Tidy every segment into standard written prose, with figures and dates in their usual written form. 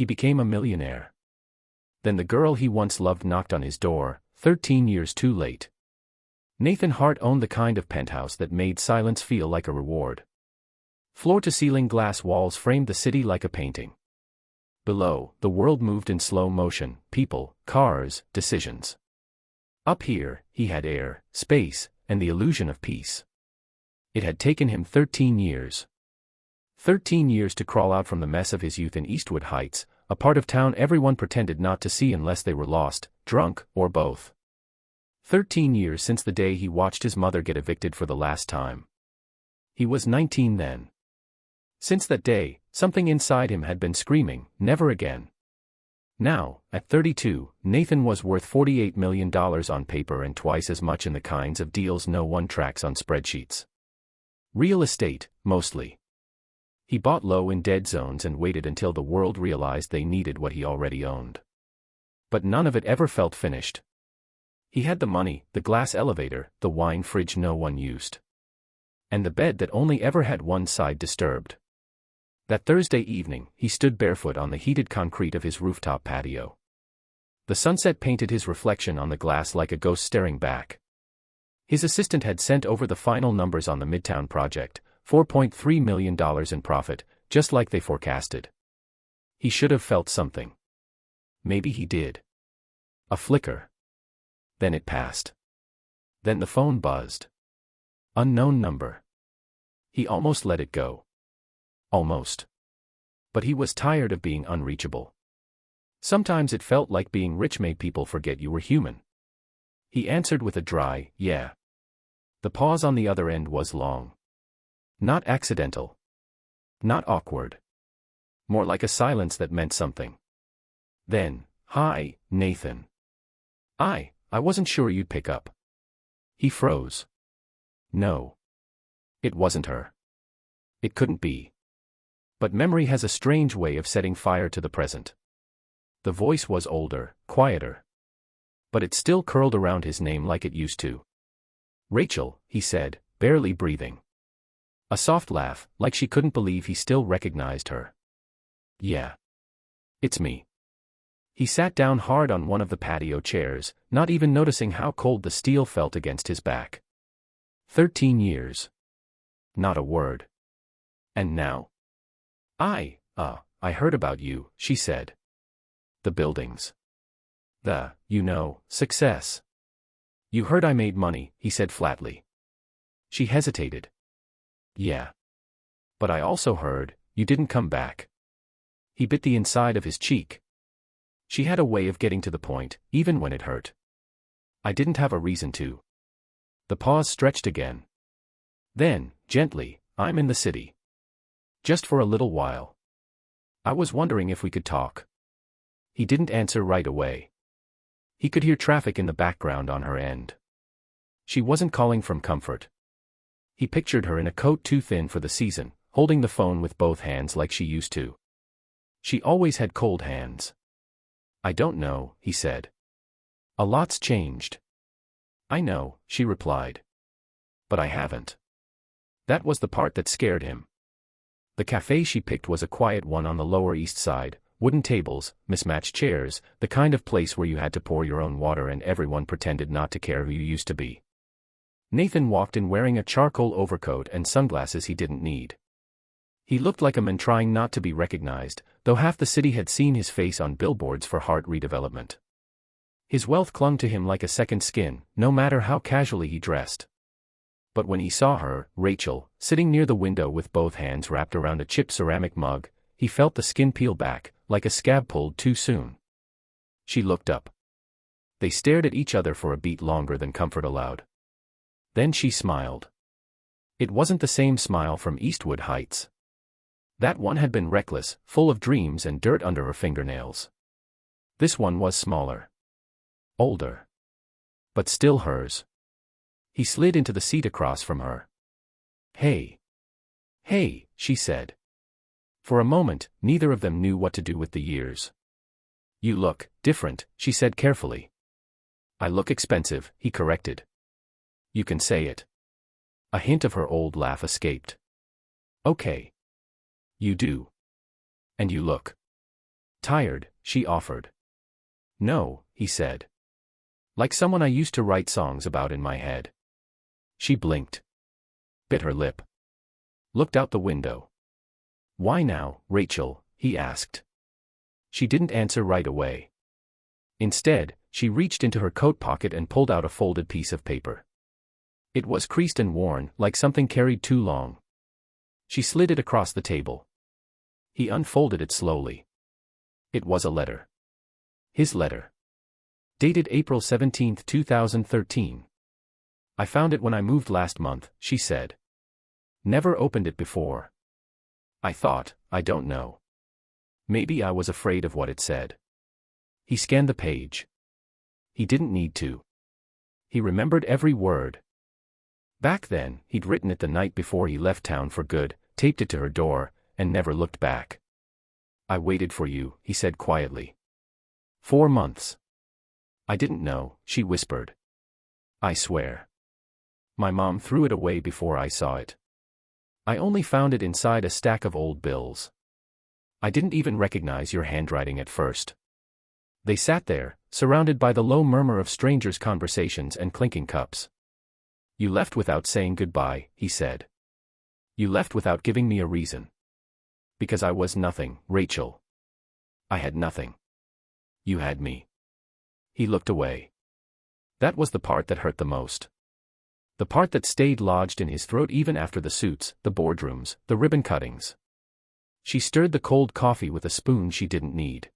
he became a millionaire. Then the girl he once loved knocked on his door, 13 years too late. Nathan Hart owned the kind of penthouse that made silence feel like a reward. Floor-to-ceiling glass walls framed the city like a painting. Below, the world moved in slow motion: people, cars, decisions. Up here, he had air, space, and the illusion of peace. It had taken him 13 years. 13 years to crawl out from the mess of his youth in Eastwood Heights, a part of town everyone pretended not to see unless they were lost, drunk, or both. 13 years since the day he watched his mother get evicted for the last time. He was 19 then. Since that day, something inside him had been screaming, never again. Now, at 32, Nathan was worth $48 million on paper and twice as much in the kinds of deals no one tracks on spreadsheets. Real estate, mostly. He bought low in dead zones and waited until the world realized they needed what he already owned. But none of it ever felt finished. He had the money, the glass elevator, the wine fridge no one used. And the bed that only ever had one side disturbed. That Thursday evening, he stood barefoot on the heated concrete of his rooftop patio. The sunset painted his reflection on the glass like a ghost staring back. His assistant had sent over the final numbers on the Midtown project, $4.3 million in profit, just like they forecasted. He should have felt something. Maybe he did. A flicker. Then it passed. Then the phone buzzed. Unknown number. He almost let it go. Almost. But he was tired of being unreachable. Sometimes it felt like being rich made people forget you were human. He answered with a dry, yeah. The pause on the other end was long. Not accidental. Not awkward. More like a silence that meant something. Then, "Hi, Nathan. I wasn't sure you'd pick up." He froze. No. It wasn't her. It couldn't be. But memory has a strange way of setting fire to the present. The voice was older, quieter. But it still curled around his name like it used to. "Rachel," he said, barely breathing. A soft laugh, like she couldn't believe he still recognized her. "Yeah. It's me." He sat down hard on one of the patio chairs, not even noticing how cold the steel felt against his back. 13 years. Not a word. And now? I heard about you," she said. "The buildings. Success." "You heard I made money," he said flatly. She hesitated. "Yeah. But I also heard, you didn't come back." He bit the inside of his cheek. She had a way of getting to the point, even when it hurt. "I didn't have a reason to." The pause stretched again. Then, gently, "I'm in the city. Just for a little while. I was wondering if we could talk." He didn't answer right away. He could hear traffic in the background on her end. She wasn't calling from comfort. He pictured her in a coat too thin for the season, holding the phone with both hands like she used to. She always had cold hands. "I don't know," he said. "A lot's changed." "I know," she replied. "But I haven't." That was the part that scared him. The cafe she picked was a quiet one on the Lower East Side, wooden tables, mismatched chairs, the kind of place where you had to pour your own water and everyone pretended not to care who you used to be. Nathan walked in wearing a charcoal overcoat and sunglasses he didn't need. He looked like a man trying not to be recognized, though half the city had seen his face on billboards for heart redevelopment. His wealth clung to him like a second skin, no matter how casually he dressed. But when he saw her, Rachel, sitting near the window with both hands wrapped around a chipped ceramic mug, he felt the skin peel back, like a scab pulled too soon. She looked up. They stared at each other for a beat longer than comfort allowed. Then she smiled. It wasn't the same smile from Eastwood Heights. That one had been reckless, full of dreams and dirt under her fingernails. This one was smaller. Older. But still hers. He slid into the seat across from her. "Hey." "Hey," she said. For a moment, neither of them knew what to do with the years. "You look different," she said carefully. "I look expensive," he corrected. "You can say it." A hint of her old laugh escaped. "Okay. You do. And you look tired, she offered. No, he said. Like someone I used to write songs about in my head. She blinked. Bit her lip. Looked out the window. Why now, Rachel? He asked. She didn't answer right away. Instead, she reached into her coat pocket and pulled out a folded piece of paper. It was creased and worn, like something carried too long. She slid it across the table. He unfolded it slowly. It was a letter. His letter. Dated April 17, 2013. I found it when I moved last month, she said. Never opened it before. I thought, I don't know. Maybe I was afraid of what it said. He scanned the page. He didn't need to. He remembered every word. Back then, he'd written it the night before he left town for good, taped it to her door, and never looked back. I waited for you, he said quietly. 4 months. I didn't know, she whispered. I swear. My mom threw it away before I saw it. I only found it inside a stack of old bills. I didn't even recognize your handwriting at first. They sat there, surrounded by the low murmur of strangers' conversations and clinking cups. You left without saying goodbye, he said. You left without giving me a reason. Because I was nothing, Rachel. I had nothing. You had me. He looked away. That was the part that hurt the most. The part that stayed lodged in his throat even after the suits, the boardrooms, the ribbon cuttings. She stirred the cold coffee with a spoon she didn't need.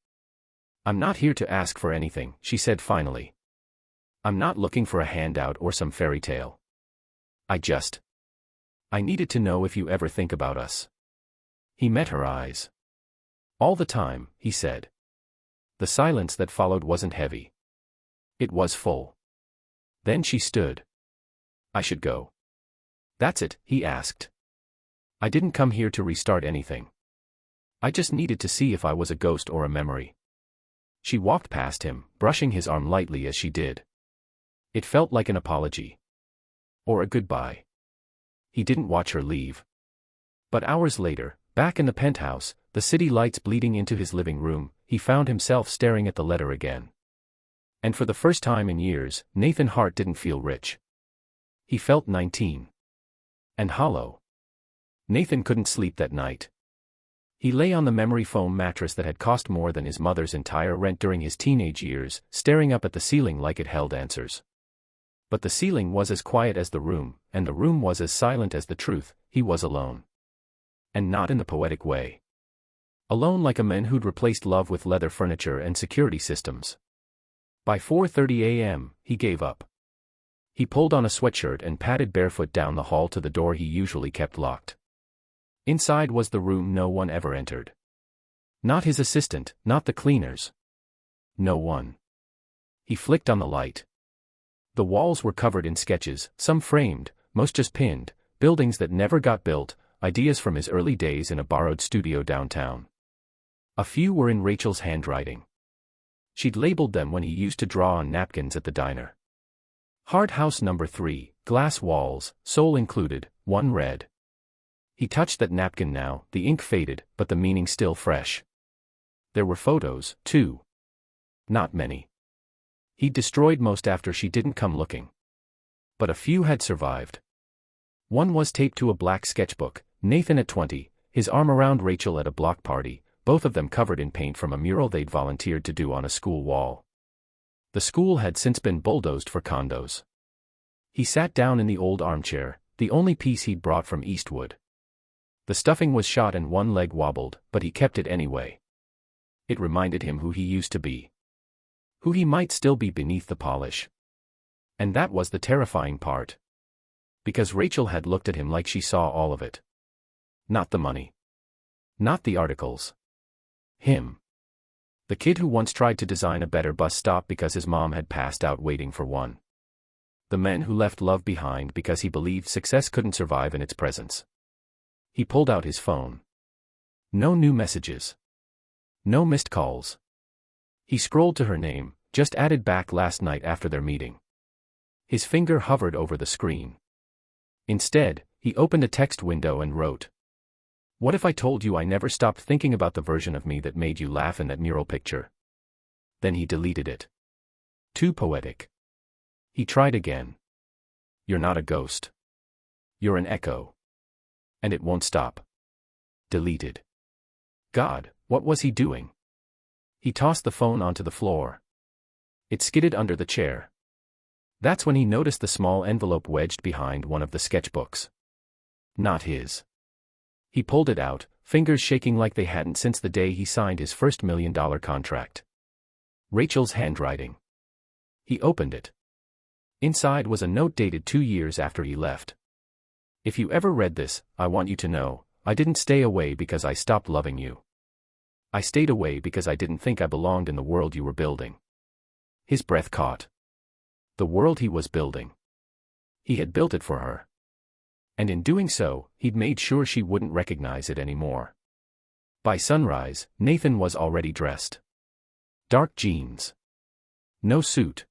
I'm not here to ask for anything, she said finally. I'm not looking for a handout or some fairy tale. I needed to know if you ever think about us. He met her eyes. All the time, he said. The silence that followed wasn't heavy. It was full. Then she stood. I should go. That's it, he asked. I didn't come here to restart anything. I just needed to see if I was a ghost or a memory. She walked past him, brushing his arm lightly as she did. It felt like an apology. Or a goodbye. He didn't watch her leave. But hours later, back in the penthouse, the city lights bleeding into his living room, he found himself staring at the letter again. And for the first time in years, Nathan Hart didn't feel rich. He felt 19. And hollow. Nathan couldn't sleep that night. He lay on the memory foam mattress that had cost more than his mother's entire rent during his teenage years, staring up at the ceiling like it held answers. But the ceiling was as quiet as the room, and the room was as silent as the truth. He was alone. And not in the poetic way. Alone like a man who'd replaced love with leather furniture and security systems. By 4:30 a.m., he gave up. He pulled on a sweatshirt and padded barefoot down the hall to the door he usually kept locked. Inside was the room no one ever entered. Not his assistant, not the cleaners. No one. He flicked on the light. The walls were covered in sketches, some framed, most just pinned, buildings that never got built, ideas from his early days in a borrowed studio downtown. A few were in Rachel's handwriting. She'd labeled them when he used to draw on napkins at the diner. Hard House Number 3, glass walls, soul included, one read. He touched that napkin now, the ink faded, but the meaning still fresh. There were photos, too. Not many. He'd destroyed most after she didn't come looking. But a few had survived. One was taped to a black sketchbook, Nathan at 20, his arm around Rachel at a block party, both of them covered in paint from a mural they'd volunteered to do on a school wall. The school had since been bulldozed for condos. He sat down in the old armchair, the only piece he'd brought from Eastwood. The stuffing was shot and one leg wobbled, but he kept it anyway. It reminded him who he used to be. Who he might still be beneath the polish. And that was the terrifying part. Because Rachel had looked at him like she saw all of it. Not the money. Not the articles. Him. The kid who once tried to design a better bus stop because his mom had passed out waiting for one. The man who left love behind because he believed success couldn't survive in its presence. He pulled out his phone. No new messages. No missed calls. He scrolled to her name, just added back last night after their meeting. His finger hovered over the screen. Instead, he opened a text window and wrote. What if I told you I never stopped thinking about the version of me that made you laugh in that mural picture? Then he deleted it. Too poetic. He tried again. You're not a ghost. You're an echo. And it won't stop. Deleted. God, what was he doing? He tossed the phone onto the floor. It skidded under the chair. That's when he noticed the small envelope wedged behind one of the sketchbooks. Not his. He pulled it out, fingers shaking like they hadn't since the day he signed his first $1 million contract. Rachel's handwriting. He opened it. Inside was a note dated 2 years after he left. If you ever read this, I want you to know, I didn't stay away because I stopped loving you. I stayed away because I didn't think I belonged in the world you were building. His breath caught. The world he was building. He had built it for her. And in doing so, he'd made sure she wouldn't recognize it anymore. By sunrise, Nathan was already dressed. Dark jeans. No suit.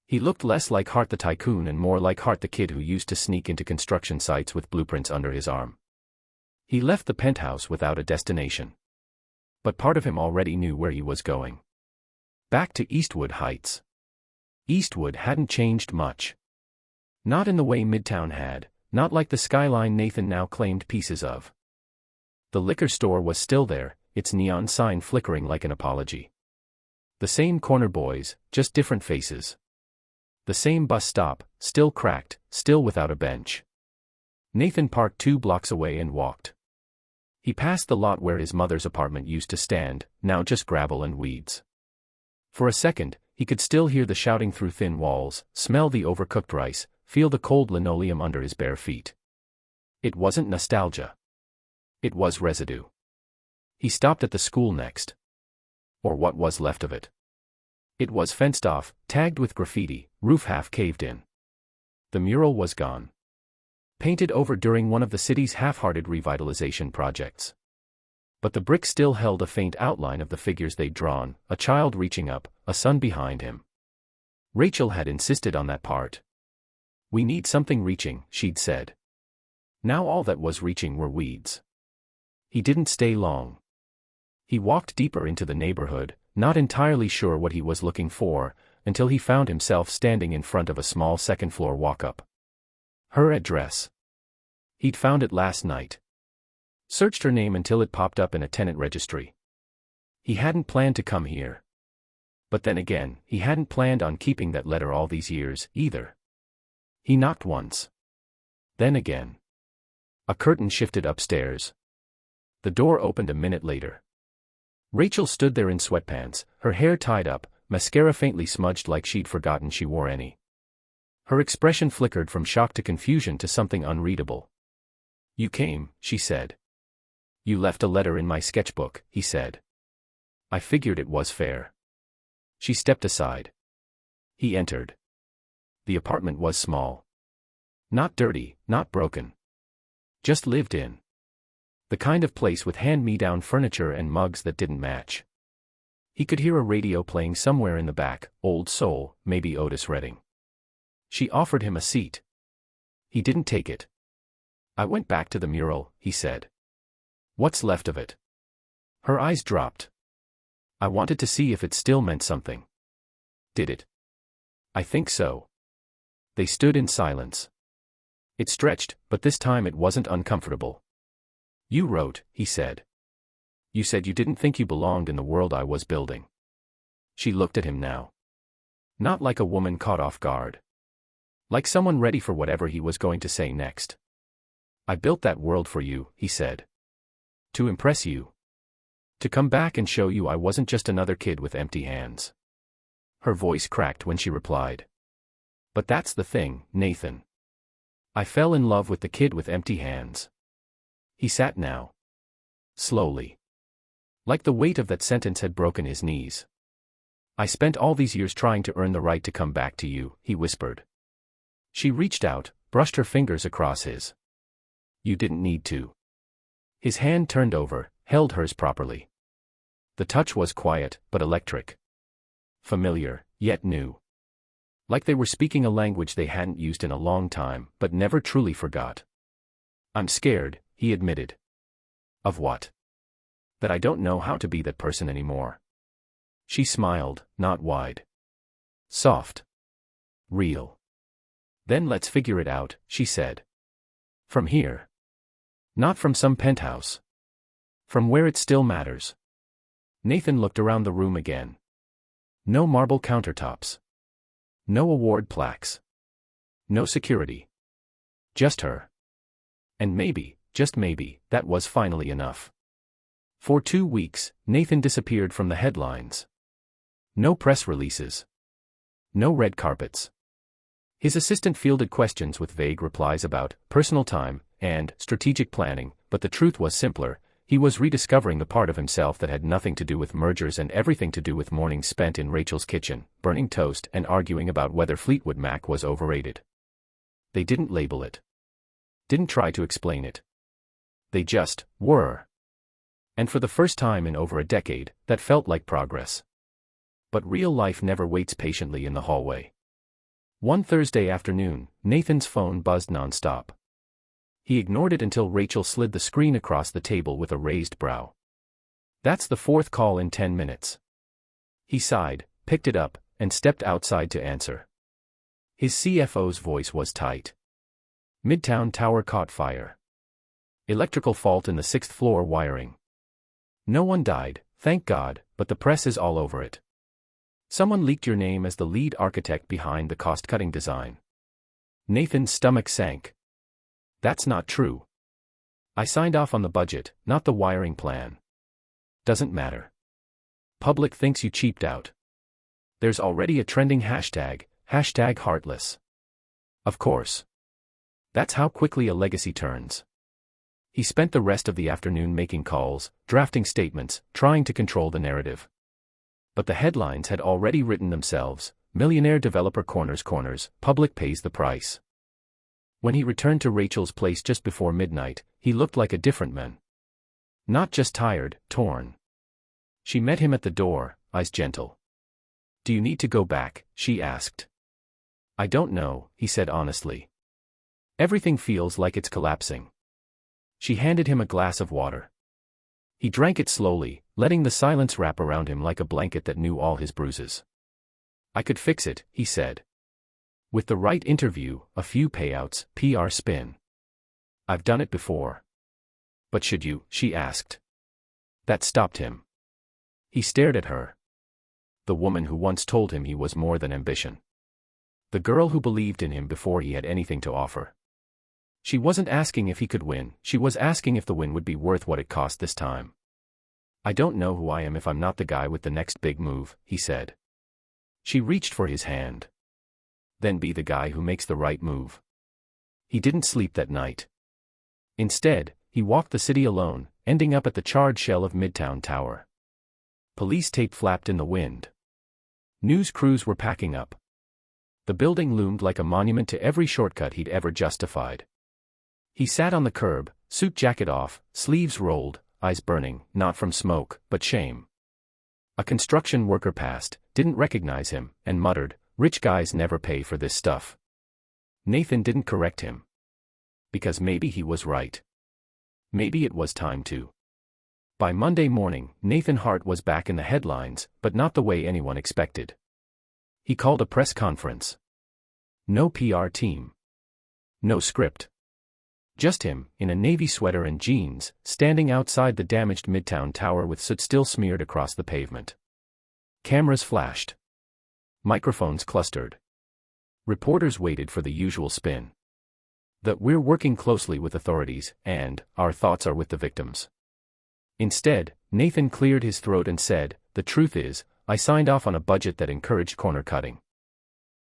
He looked less like Hart the tycoon and more like Hart the kid who used to sneak into construction sites with blueprints under his arm. He left the penthouse without a destination. But part of him already knew where he was going. Back to Eastwood Heights. Eastwood hadn't changed much. Not in the way Midtown had, not like the skyline Nathan now claimed pieces of. The liquor store was still there, its neon sign flickering like an apology. The same corner boys, just different faces. The same bus stop, still cracked, still without a bench. Nathan parked 2 blocks away and walked. He passed the lot where his mother's apartment used to stand, now just gravel and weeds. For a second, he could still hear the shouting through thin walls, smell the overcooked rice, feel the cold linoleum under his bare feet. It wasn't nostalgia. It was residue. He stopped at the school next. Or what was left of it. It was fenced off, tagged with graffiti, roof half caved in. The mural was gone. Painted over during one of the city's half-hearted revitalization projects. But the brick still held a faint outline of the figures they'd drawn, a child reaching up, a son behind him. Rachel had insisted on that part. We need something reaching, she'd said. Now all that was reaching were weeds. He didn't stay long. He walked deeper into the neighborhood, not entirely sure what he was looking for, until he found himself standing in front of a small second-floor walk-up. Her address. He'd found it last night. Searched her name until it popped up in a tenant registry. He hadn't planned to come here. But then again, he hadn't planned on keeping that letter all these years, either. He knocked once. Then again. A curtain shifted upstairs. The door opened a minute later. Rachel stood there in sweatpants, her hair tied up, mascara faintly smudged like she'd forgotten she wore any. Her expression flickered from shock to confusion to something unreadable. You came, she said. You left a letter in my sketchbook, he said. I figured it was fair. She stepped aside. He entered. The apartment was small. Not dirty, not broken. Just lived in. The kind of place with hand-me-down furniture and mugs that didn't match. He could hear a radio playing somewhere in the back, old soul, maybe Otis Redding. She offered him a seat. He didn't take it. I went back to the mural, he said. What's left of it? Her eyes dropped. I wanted to see if it still meant something. Did it? I think so. They stood in silence. It stretched, but this time it wasn't uncomfortable. You wrote, he said. You said you didn't think you belonged in the world I was building. She looked at him now. Not like a woman caught off guard. Like someone ready for whatever he was going to say next. I built that world for you, he said. To impress you. To come back and show you I wasn't just another kid with empty hands. Her voice cracked when she replied. But that's the thing, Nathan. I fell in love with the kid with empty hands. He sat now. Slowly. Like the weight of that sentence had broken his knees. I spent all these years trying to earn the right to come back to you, he whispered. She reached out, brushed her fingers across his. You didn't need to. His hand turned over, held hers properly. The touch was quiet, but electric. Familiar, yet new. Like they were speaking a language they hadn't used in a long time, but never truly forgot. I'm scared, he admitted. Of what? That I don't know how to be that person anymore. She smiled, not wide. Soft. Real. Then let's figure it out, she said. From here. Not from some penthouse. From where it still matters. Nathan looked around the room again. No marble countertops. No award plaques. No security. Just her. And maybe, just maybe, that was finally enough. For 2 weeks, Nathan disappeared from the headlines. No press releases. No red carpets. His assistant fielded questions with vague replies about personal time and strategic planning, but the truth was simpler. He was rediscovering the part of himself that had nothing to do with mergers and everything to do with mornings spent in Rachel's kitchen, burning toast and arguing about whether Fleetwood Mac was overrated. They didn't label it. Didn't try to explain it. They just were. And for the first time in over a decade, that felt like progress. But real life never waits patiently in the hallway. One Thursday afternoon, Nathan's phone buzzed nonstop. He ignored it until Rachel slid the screen across the table with a raised brow. That's the 4th call in 10 minutes. He sighed, picked it up, and stepped outside to answer. His CFO's voice was tight. Midtown Tower caught fire. Electrical fault in the 6th floor wiring. No one died, thank God, but the press is all over it. Someone leaked your name as the lead architect behind the cost-cutting design. Nathan's stomach sank. That's not true. I signed off on the budget, not the wiring plan. Doesn't matter. Public thinks you cheaped out. There's already a trending hashtag #heartless. Of course. That's how quickly a legacy turns. He spent the rest of the afternoon making calls, drafting statements, trying to control the narrative. But the headlines had already written themselves: millionaire developer corners, public pays the price. When he returned to Rachel's place just before midnight, he looked like a different man. Not just tired, torn. She met him at the door, eyes gentle. Do you need to go back? She asked. I don't know, he said honestly. Everything feels like it's collapsing. She handed him a glass of water. He drank it slowly, letting the silence wrap around him like a blanket that knew all his bruises. I could fix it, he said. With the right interview, a few payouts, PR spin. I've done it before. But should you? She asked. That stopped him. He stared at her. The woman who once told him he was more than ambition. The girl who believed in him before he had anything to offer. She wasn't asking if he could win, she was asking if the win would be worth what it cost this time. I don't know who I am if I'm not the guy with the next big move, he said. She reached for his hand. Then be the guy who makes the right move. He didn't sleep that night. Instead, he walked the city alone, ending up at the charred shell of Midtown Tower. Police tape flapped in the wind. News crews were packing up. The building loomed like a monument to every shortcut he'd ever justified. He sat on the curb, suit jacket off, sleeves rolled, eyes burning, not from smoke, but shame. A construction worker passed, didn't recognize him, and muttered, "Rich guys never pay for this stuff." Nathan didn't correct him. Because maybe he was right. Maybe it was time to. By Monday morning, Nathan Hart was back in the headlines, but not the way anyone expected. He called a press conference. No PR team. No script. Just him, in a navy sweater and jeans, standing outside the damaged Midtown Tower with soot still smeared across the pavement. Cameras flashed. Microphones clustered. Reporters waited for the usual spin. We're working closely with authorities, and our thoughts are with the victims. Instead, Nathan cleared his throat and said, the truth is, I signed off on a budget that encouraged corner cutting.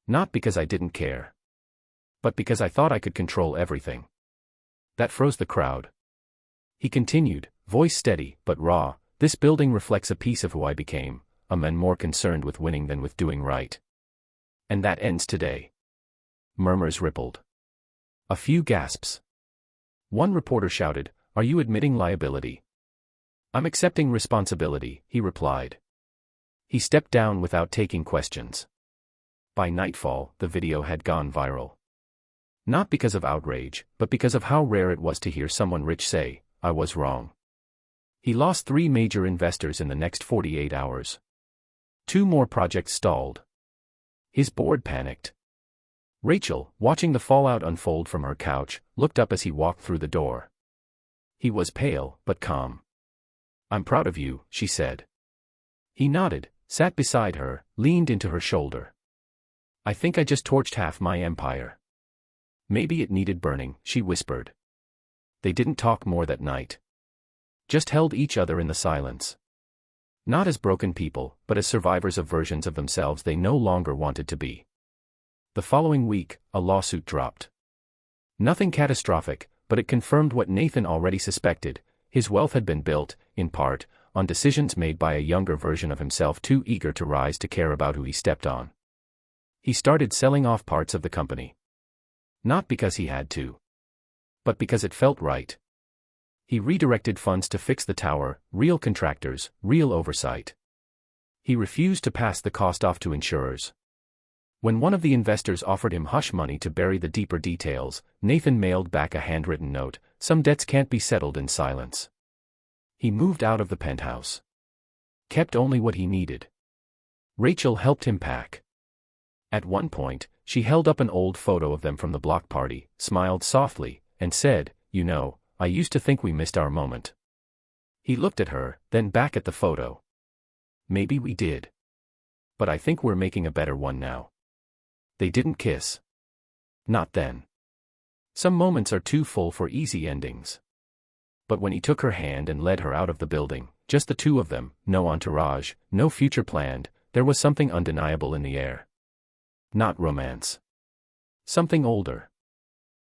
Not because I didn't care. But because I thought I could control everything. That froze the crowd. He continued, voice steady, but raw, this building reflects a piece of who I became, a man more concerned with winning than with doing right. And that ends today. Murmurs rippled. A few gasps. One reporter shouted, are you admitting liability? I'm accepting responsibility, he replied. He stepped down without taking questions. By nightfall, the video had gone viral. Not because of outrage, but because of how rare it was to hear someone rich say, I was wrong. He lost 3 major investors in the next 48 hours. 2 more projects stalled. His board panicked. Rachel, watching the fallout unfold from her couch, looked up as he walked through the door. He was pale, but calm. "I'm proud of you," she said. He nodded, sat beside her, leaned into her shoulder. "I think I just torched half my empire." "Maybe it needed burning," she whispered. They didn't talk more that night. Just held each other in the silence. Not as broken people, but as survivors of versions of themselves they no longer wanted to be. The following week, a lawsuit dropped. Nothing catastrophic, but it confirmed what Nathan already suspected: his wealth had been built, in part, on decisions made by a younger version of himself too eager to rise to care about who he stepped on. He started selling off parts of the company. Not because he had to, but because it felt right. He redirected funds to fix the tower, real contractors, real oversight. He refused to pass the cost off to insurers. When one of the investors offered him hush money to bury the deeper details, Nathan mailed back a handwritten note: "Some debts can't be settled in silence." He moved out of the penthouse. Kept only what he needed. Rachel helped him pack. At one point, she held up an old photo of them from the block party, smiled softly, and said, "You know, I used to think we missed our moment." He looked at her, then back at the photo. "Maybe we did. But I think we're making a better one now." They didn't kiss. Not then. Some moments are too full for easy endings. But when he took her hand and led her out of the building, just the two of them, no entourage, no future planned, there was something undeniable in the air. Not romance. Something older.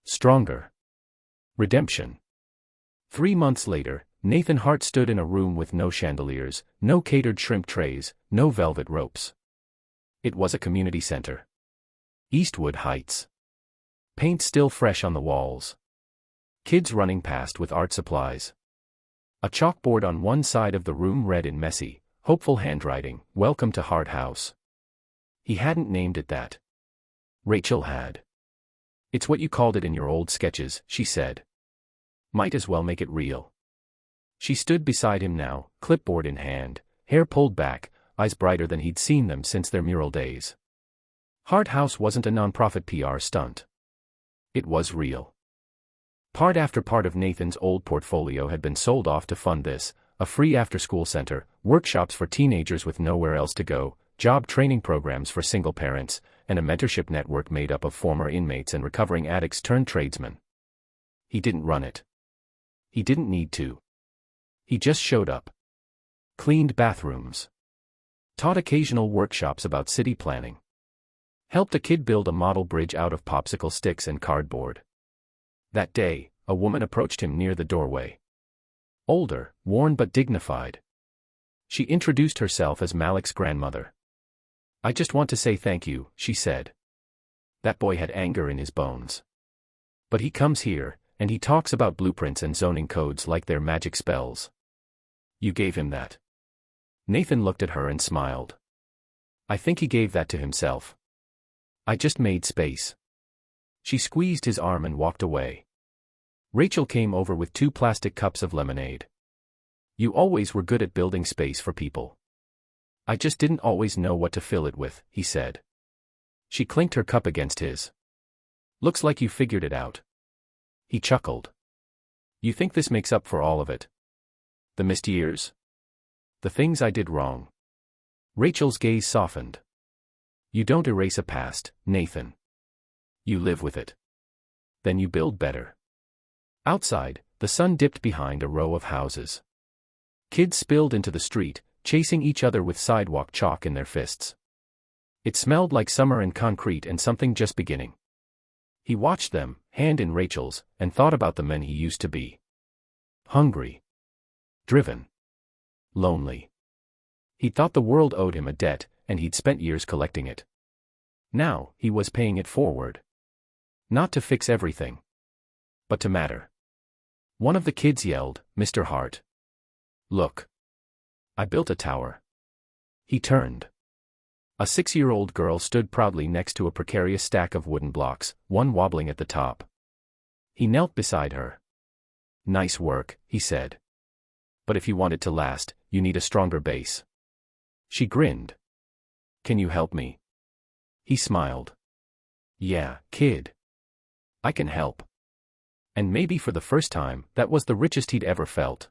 Stronger. Redemption. 3 months later, Nathan Hart stood in a room with no chandeliers, no catered shrimp trays, no velvet ropes. It was a community center. Eastwood Heights. Paint still fresh on the walls. Kids running past with art supplies. A chalkboard on one side of the room read in messy, hopeful handwriting, "Welcome to Hart House." He hadn't named it that. Rachel had. "It's what you called it in your old sketches," she said. "Might as well make it real." She stood beside him now, clipboard in hand, hair pulled back, eyes brighter than he'd seen them since their mural days. Hart House wasn't a nonprofit PR stunt. It was real. Part after part of Nathan's old portfolio had been sold off to fund this: a free after-school center, workshops for teenagers with nowhere else to go, job training programs for single parents, and a mentorship network made up of former inmates and recovering addicts turned tradesmen. He didn't run it. He didn't need to. He just showed up. Cleaned bathrooms. Taught occasional workshops about city planning. Helped a kid build a model bridge out of popsicle sticks and cardboard. That day, a woman approached him near the doorway. Older, worn but dignified. She introduced herself as Malik's grandmother. "I just want to say thank you," she said. That boy had anger in his bones. But he comes here, and he talks about blueprints and zoning codes like they're magic spells. You gave him that. Nathan looked at her and smiled. "I think he gave that to himself. I just made space." She squeezed his arm and walked away. Rachel came over with 2 plastic cups of lemonade. "You always were good at building space for people. I just didn't always know what to fill it with," he said. She clinked her cup against his. "Looks like you figured it out." He chuckled. "You think this makes up for all of it? The missed years? The things I did wrong?" Rachel's gaze softened. "You don't erase a past, Nathan. You live with it. Then you build better." Outside, the sun dipped behind a row of houses. Kids spilled into the street, chasing each other with sidewalk chalk in their fists. It smelled like summer and concrete and something just beginning. He watched them, hand in Rachel's, and thought about the men he used to be. Hungry. Driven. Lonely. He thought the world owed him a debt, and he'd spent years collecting it. Now, he was paying it forward. Not to fix everything, but to matter. One of the kids yelled, "Mr. Hart. Look. I built a tower." He turned. A 6-year-old girl stood proudly next to a precarious stack of wooden blocks, one wobbling at the top. He knelt beside her. "Nice work," he said. But if you want it to last, you need a stronger base. She grinned. Can you help me? He smiled. Yeah, kid. I can help. And maybe for the first time, that was the richest he'd ever felt.